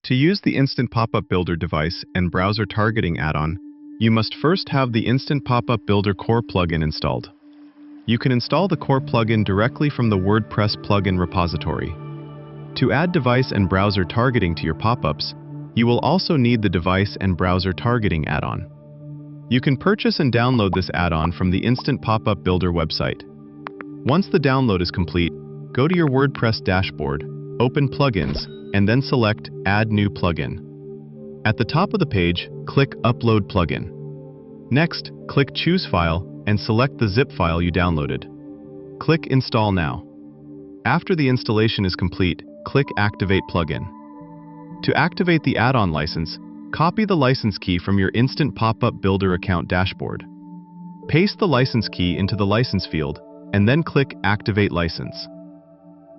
To use the Instant Pop-Up Builder device and browser targeting add-on, you must first have the Instant Pop-Up Builder core plugin installed. You can install the core plugin directly from the WordPress plugin repository. To add device and browser targeting to your pop-ups, you will also need the device and browser targeting add-on. You can purchase and download this add-on from the Instant Pop-Up Builder website. Once the download is complete, go to your WordPress dashboard, open Plugins, and then select Add New Plugin. At the top of the page, click Upload Plugin. Next, click Choose File and select the zip file you downloaded. Click Install Now. After the installation is complete, click Activate Plugin. To activate the add-on license, copy the license key from your Instant Pop-Up Builder account dashboard. Paste the license key into the license field, and then click Activate License.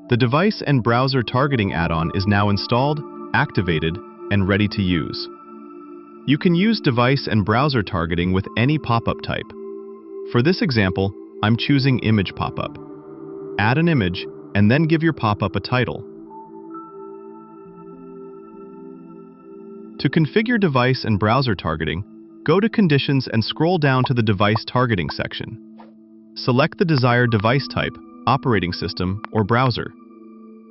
The device and browser targeting add-on is now installed, activated, and ready to use. You can use device and browser targeting with any pop-up type. For this example, I'm choosing Image Pop-Up. Add an image, and then give your pop-up a title. To configure device and browser targeting, go to Conditions and scroll down to the Device Targeting section. Select the desired device type, operating system, or browser.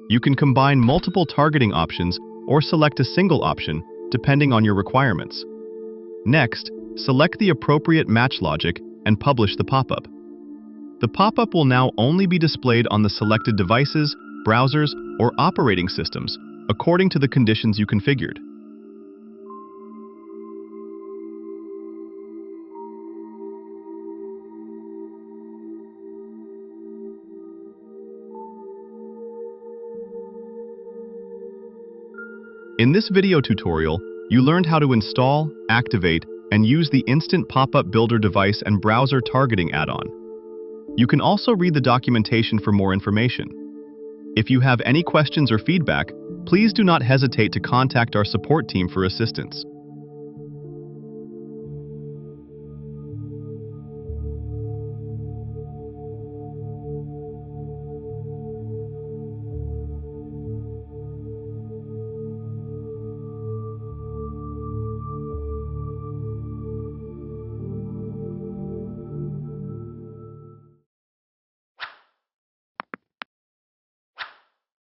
You can combine multiple targeting options or select a single option depending on your requirements. Next, select the appropriate match logic and publish the pop-up. The pop-up will now only be displayed on the selected devices, browsers, or operating systems according to the conditions you configured. In this video tutorial, you learned how to install, activate, and use the Instant Pop-Up Builder device and browser targeting add-on. You can also read the documentation for more information. If you have any questions or feedback, please do not hesitate to contact our support team for assistance.